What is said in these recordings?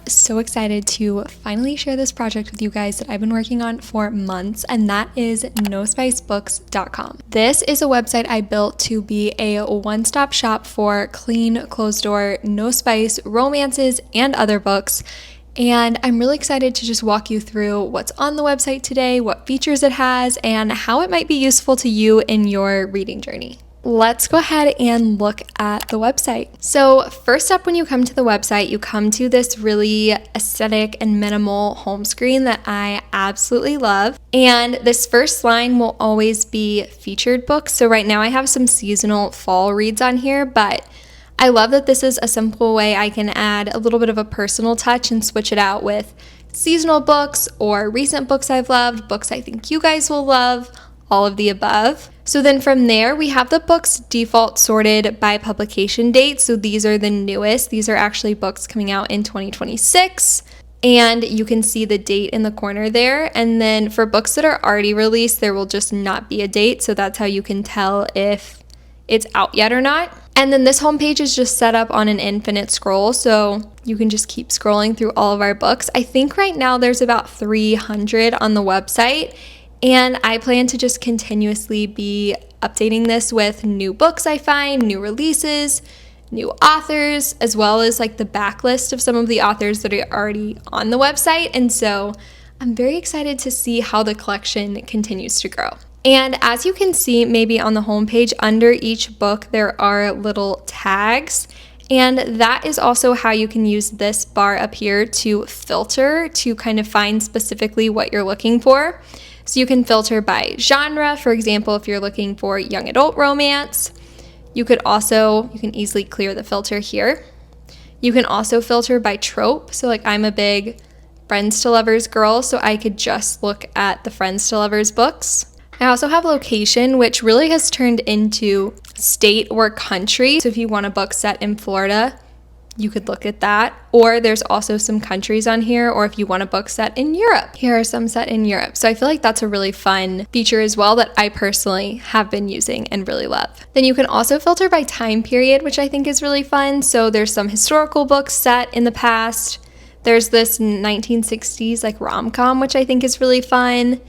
So excited to finally share this project with you guys that I've been working on for months, and that is nospicebooks.com. This is a website I built to be a one-stop shop for clean, closed-door, no spice romances and other books. And I'm really excited to just walk you through what's on the website today, what features it has, and how it might be useful to you in your reading journey. Let's go ahead and look at the website. So first up, when you come to the website, you come to this really aesthetic and minimal home screen that I absolutely love. And this first line will always be featured books. So right now I have some seasonal fall reads on here, but I love that this is a simple way I can add a little bit of a personal touch and switch it out with seasonal books or recent books I've loved, books I think you guys will love, all of the above. So then from there, we have the books default sorted by publication date. So these are the newest. These are actually books coming out in 2026. And you can see the date in the corner there. And then for books that are already released, there will just not be a date. So that's how you can tell if it's out yet or not. And then this homepage is just set up on an infinite scroll. So you can just keep scrolling through all of our books. I think right now there's about 300 on the website. And I plan to just continuously be updating this with new books I find, new releases, new authors, as well as like the backlist of some of the authors that are already on the website. And so I'm very excited to see how the collection continues to grow. And as you can see, maybe on the homepage, under each book, there are little tags. And that is also how you can use this bar up here to filter, to kind of find specifically what you're looking for. So you can filter by genre. For example, if you're looking for young adult romance, you can easily clear the filter here. You can also filter by trope. So like I'm a big Friends to Lovers girl, so I could just look at the Friends to Lovers books. I also have location, which really has turned into state or country. So if you want a book set in Florida, you could look at that. Or there's also some countries on here, or if you want a book set in Europe, here are some set in Europe. So I feel like that's a really fun feature as well that I personally have been using and really love. Then you can also filter by time period, which I think is really fun. So there's some historical books set in the past. There's this 1960s like rom-com, which I think is really fun.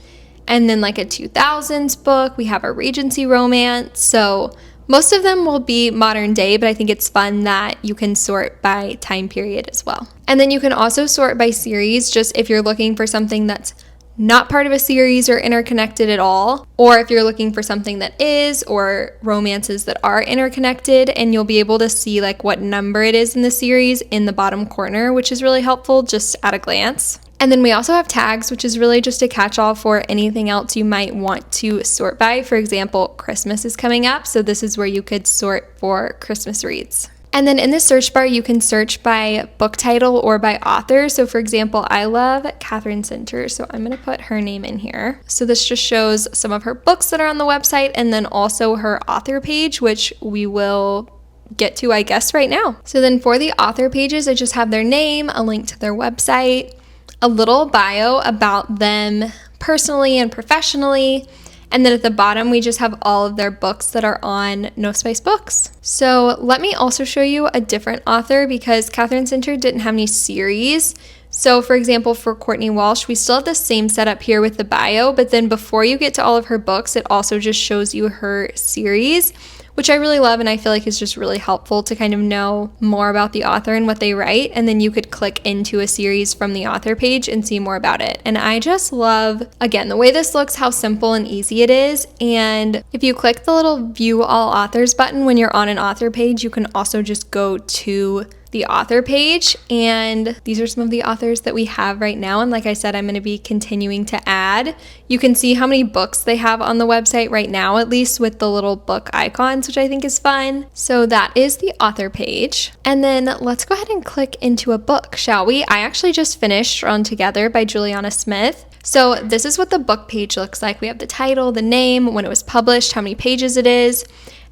And then like a 2000s book, we have a Regency romance. So most of them will be modern day, but I think it's fun that you can sort by time period as well. And then you can also sort by series, just if you're looking for something that's not part of a series or interconnected at all, or if you're looking for something that is, or romances that are interconnected, and you'll be able to see like what number it is in the series in the bottom corner, which is really helpful just at a glance. And then we also have tags, which is really just a catch-all for anything else you might want to sort by. For example, Christmas is coming up, so this is where you could sort for Christmas reads. And then in the search bar, you can search by book title or by author. So for example, I love Katherine Center, so I'm going to put her name in here. So this just shows some of her books that are on the website, and then also her author page, which we will get to, I guess, right now. So then for the author pages, I just have their name, a link to their website, a little bio about them personally and professionally, and then at the bottom we just have all of their books that are on No Spice Books. So let me also show you a different author, because Katherine Center didn't have any series. So for example, for Courtney Walsh, we still have the same setup here with the bio, but then before you get to all of her books, it also just shows you her series, which I really love, and I feel like is just really helpful to kind of know more about the author and what they write. And then you could click into a series from the author page and see more about it. And I just love, again, the way this looks, how simple and easy it is. And if you click the little view all authors button when you're on an author page, you can also just go to the author page, and these are some of the authors that we have right now. And like I said, I'm going to be continuing to add. You can see how many books they have on the website right now, at least with the little book icons, which I think is fun. So that is the author page. And then let's go ahead and click into a book, shall we? I actually just finished Thrown Together by Juliana Smith. So this is what the book page looks like. We have the title, the name, when it was published, how many pages it is,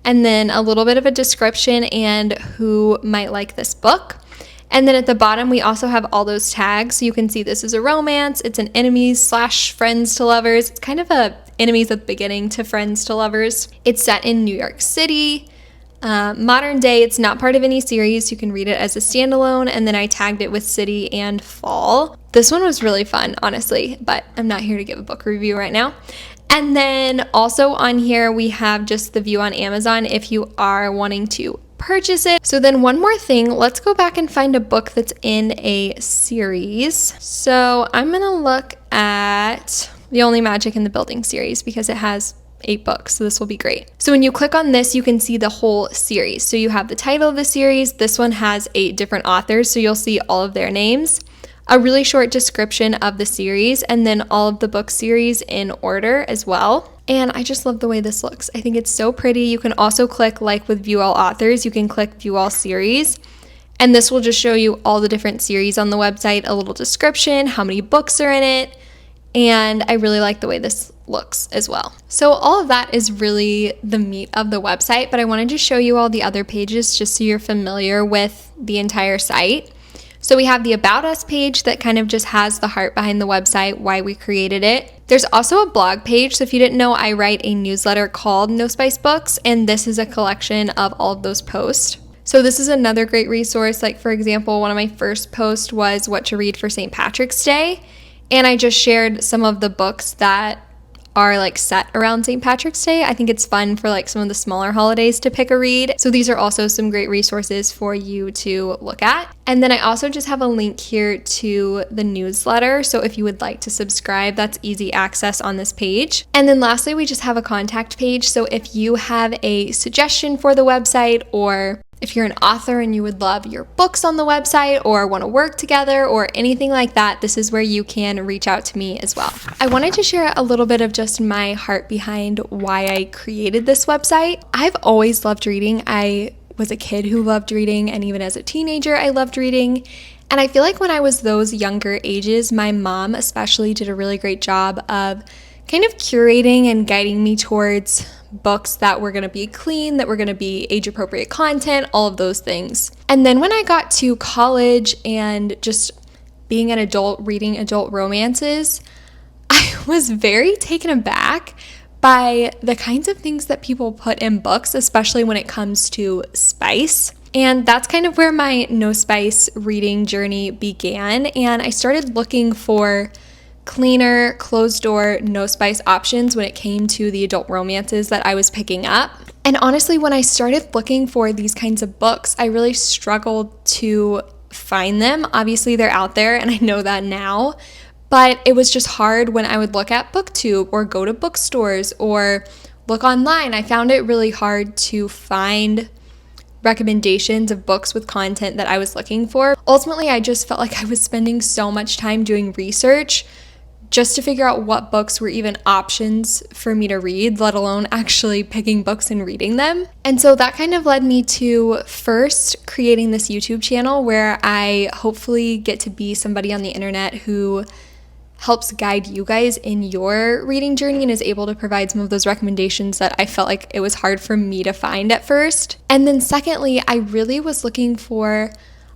and then a little bit of a description and who might like this book. And then at the bottom, we also have all those tags. So you can see this is a romance, it's an enemies/friends to lovers. It's kind of a enemies at the beginning to friends to lovers. It's set in New York City. Modern day, it's not part of any series. You can read it as a standalone, and then I tagged it with city and fall. This one was really fun, honestly, but I'm not here to give a book review right now. And then also on here, we have just the view on Amazon if you are wanting to purchase it. So then one more thing, let's go back and find a book that's in a series. So I'm gonna look at The Only Magic in the Building series because it has 8 books, so this will be great. So when you click on this, you can see the whole series. So you have the title of the series. This one has 8 different authors, so you'll see all of their names, a really short description of the series, and then all of the book series in order as well. And I just love the way this looks. I think it's so pretty. You can also click, like with View All Authors, you can click View All Series, and this will just show you all the different series on the website, a little description, how many books are in it, and I really like the way this looks as well. So all of that is really the meat of the website, but I wanted to show you all the other pages just so you're familiar with the entire site. So we have the About Us page that kind of just has the heart behind the website, why we created it. There's also a blog page. So if you didn't know, I write a newsletter called No Spice Books, and this is a collection of all of those posts. So this is another great resource. Like for example, one of my first posts was what to read for St. Patrick's Day. And I just shared some of the books that are like set around St. Patrick's Day. I think it's fun for like some of the smaller holidays to pick a read. So these are also some great resources for you to look at. And then I also just have a link here to the newsletter. So if you would like to subscribe, that's easy access on this page. And then lastly, we just have a contact page. So if you have a suggestion for the website, or if you're an author and you would love your books on the website or want to work together or anything like that, this is where you can reach out to me as well. I wanted to share a little bit of just my heart behind why I created this website. I've always loved reading. I was a kid who loved reading, and even as a teenager, I loved reading. And I feel like when I was those younger ages, my mom especially did a really great job of kind of curating and guiding me towards books that were going to be clean, that were going to be age-appropriate content, all of those things. And then when I got to college and just being an adult reading adult romances, I was very taken aback by the kinds of things that people put in books, especially when it comes to spice. And that's kind of where my No Spice reading journey began. And I started looking for cleaner, closed-door, no spice options when it came to the adult romances that I was picking up. And honestly, when I started looking for these kinds of books, I really struggled to find them. Obviously, they're out there, and I know that now, but it was just hard when I would look at BookTube or go to bookstores or look online. I found it really hard to find recommendations of books with content that I was looking for. Ultimately, I just felt like I was spending so much time doing research just to figure out what books were even options for me to read, let alone actually picking books and reading them. And so that kind of led me to first creating this YouTube channel where I hopefully get to be somebody on the internet who helps guide you guys in your reading journey and is able to provide some of those recommendations that I felt like it was hard for me to find at first. And then secondly, I really was looking for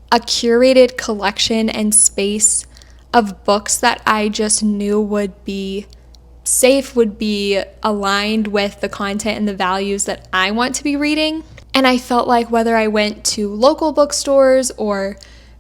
a curated collection and space of books that I just knew would be safe, would be aligned with the content and the values that I want to be reading. And I felt like whether I went to local bookstores or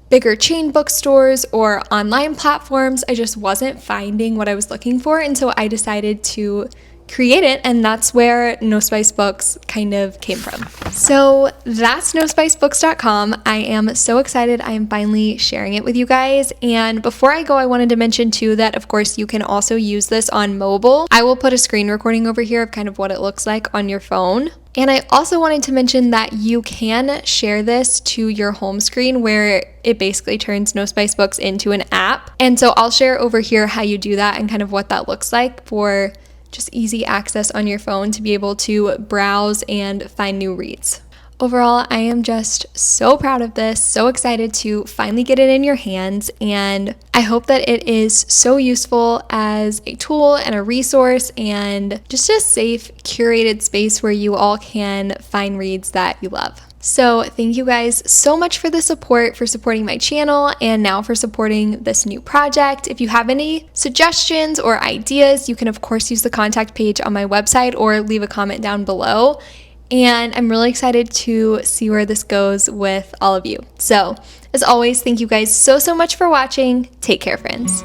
bigger chain bookstores or online platforms, I just wasn't finding what I was looking for. And so I decided to create it, and that's where No Spice Books kind of came from. So that's nospicebooks.com. I am so excited. I am finally sharing it with you guys. And before I go, I wanted to mention too that of course you can also use this on mobile. I will put a screen recording over here of kind of what it looks like on your phone. And I also wanted to mention that you can share this to your home screen where it basically turns No Spice Books into an app. And so I'll share over here how you do that and kind of what that looks like for just easy access on your phone to be able to browse and find new reads. Overall, I am just so proud of this, so excited to finally get it in your hands, and I hope that it is so useful as a tool and a resource and just a safe, curated space where you all can find reads that you love. So thank you guys so much for the support, for supporting my channel, and now for supporting this new project. If you have any suggestions or ideas, you can of course use the contact page on my website or leave a comment down below. And I'm really excited to see where this goes with all of you. So as always, thank you guys so much for watching. Take care, friends.